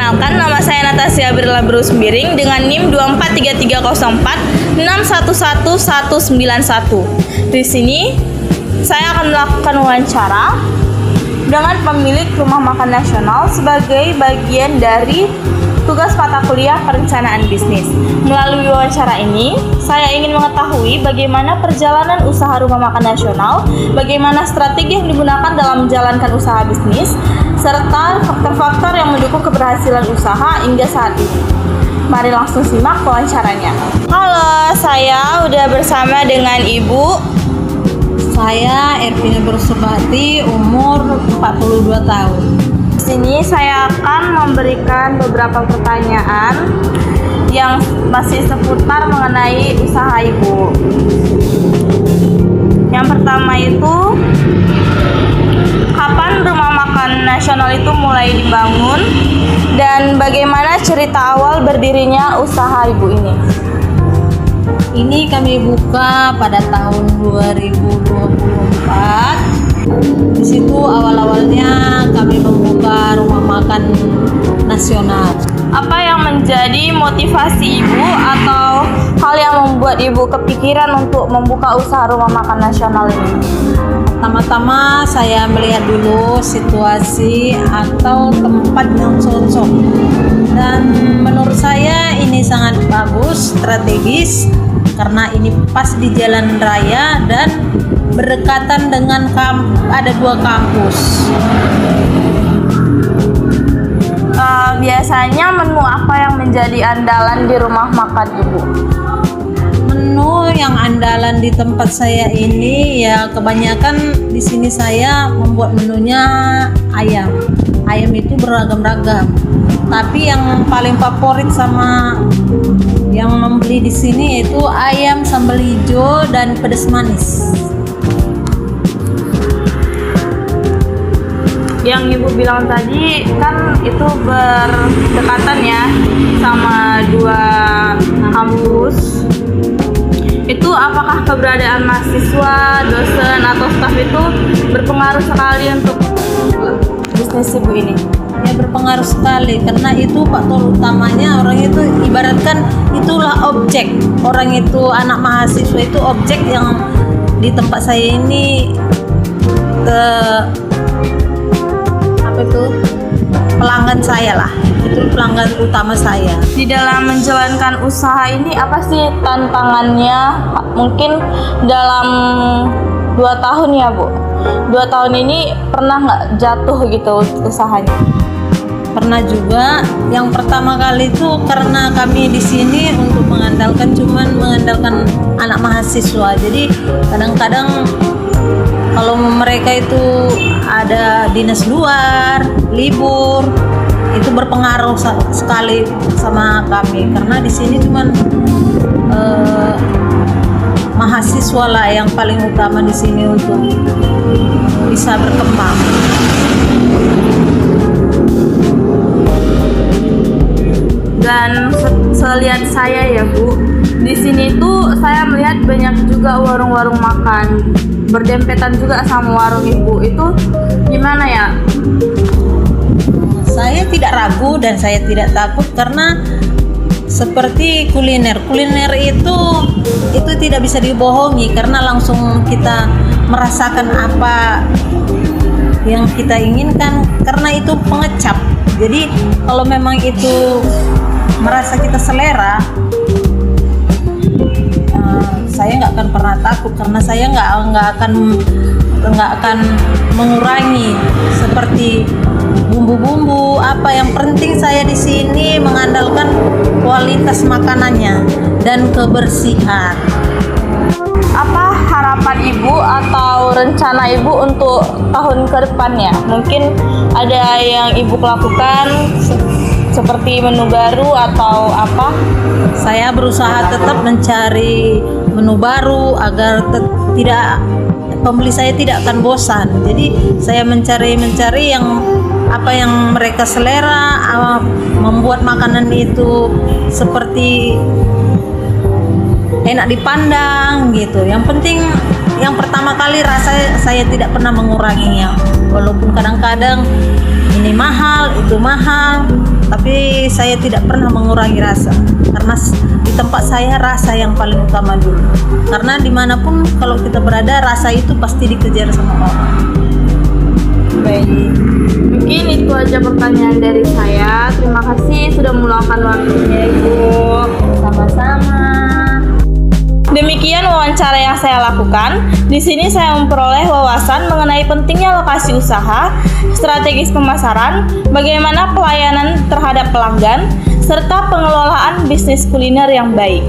Perkenalkan, nama saya Natasha Birla Bruce Biring dengan NIM 243304 611191. Di sini saya akan melakukan wawancara dengan pemilik Rumah Makan Nasional sebagai bagian dari tugas mata kuliah perencanaan bisnis. Melalui wawancara ini, saya ingin mengetahui bagaimana perjalanan usaha Rumah Makan Nasional, bagaimana strategi yang digunakan dalam menjalankan usaha bisnis, serta faktor-faktor yang mendukung keberhasilan usaha hingga saat ini. Mari langsung simak wawancaranya. Halo, saya udah bersama dengan Ibu. Saya Ervina Bersubati, umur 42 tahun. Di sini saya akan memberikan beberapa pertanyaan yang masih seputar mengenai usaha Ibu. Yang pertama itu, kapan Rumah Makan Nasional itu mulai dibangun dan bagaimana cerita awal berdirinya usaha Ibu ini? Ini kami buka pada tahun 2024. Di situ awal-awalnya kami membuka Rumah Makan Nasional. Apa yang menjadi motivasi Ibu atau hal yang membuat Ibu kepikiran untuk membuka usaha Rumah Makan Nasional ini? Pertama-tama saya melihat dulu situasi atau tempat yang cocok. Dan menurut saya ini sangat bagus, strategis, karena ini pas di jalan raya dan berdekatan dengan ada 2 kampus. Biasanya menu apa yang menjadi andalan di rumah makan Ibu? Menu yang andalan di tempat saya ini ya kebanyakan di sini saya membuat menunya ayam. Ayam itu beragam-ragam. Tapi yang paling favorit sama yang membeli di sini itu ayam sambal hijau dan pedas manis. Yang Ibu bilang tadi kan itu berdekatan ya sama 2 kampus. Itu apakah keberadaan mahasiswa, dosen, atau staf itu berpengaruh sekali untuk bisnis Ibu ini? Ya berpengaruh sekali karena itu faktor utamanya. Orang itu ibaratkan itulah objek. Orang itu anak mahasiswa itu objek yang di tempat saya ini pelanggan saya lah, itu pelanggan utama saya. Di dalam menjalankan usaha ini apa sih tantangannya? Mungkin dalam 2 tahun ya Bu, 2 tahun ini pernah nggak jatuh gitu usahanya? Pernah juga. Yang pertama kali itu karena kami di sini untuk mengandalkan anak mahasiswa, jadi kadang-kadang kalau mereka itu ada dinas luar, libur, itu berpengaruh sekali sama kami karena di sini cuman mahasiswa lah yang paling utama di sini untuk bisa berkembang. Dan selihat saya ya Bu, di sini tuh saya melihat banyak juga warung-warung makan berdempetan juga sama warung Ibu. Itu gimana ya? Saya tidak ragu dan saya tidak takut karena seperti kuliner itu tidak bisa dibohongi karena langsung kita merasakan apa yang kita inginkan karena itu pengecap. Jadi kalau memang itu merasa kita selera, saya nggak akan pernah takut karena saya nggak akan mengurangi seperti bumbu-bumbu apa. Yang penting saya di sini mengandalkan kualitas makanannya dan kebersihan. Apa harapan Ibu atau rencana Ibu untuk tahun ke depannya? Mungkin ada yang Ibu lakukan seperti menu baru atau apa? Saya berusaha tetap mencari menu baru agar pembeli saya tidak akan bosan. Jadi saya mencari yang apa yang mereka selera, membuat makanan itu seperti enak dipandang gitu. Yang penting yang pertama kali rasa saya tidak pernah menguranginya, walaupun kadang-kadang ini mahal, itu mahal, tapi saya tidak pernah mengurangi rasa karena di tempat saya rasa yang paling utama dulu. Karena dimanapun kalau kita berada, rasa itu pasti dikejar sama orang. Baik, mungkin itu aja pertanyaan dari saya. Terima kasih sudah meluangkan waktunya, Ibu. Sama-sama. Demikian wawancara yang saya lakukan. Di sini saya memperoleh wawasan mengenai pentingnya lokasi usaha, strategis pemasaran, bagaimana pelayanan terhadap pelanggan, serta pengelolaan bisnis kuliner yang baik.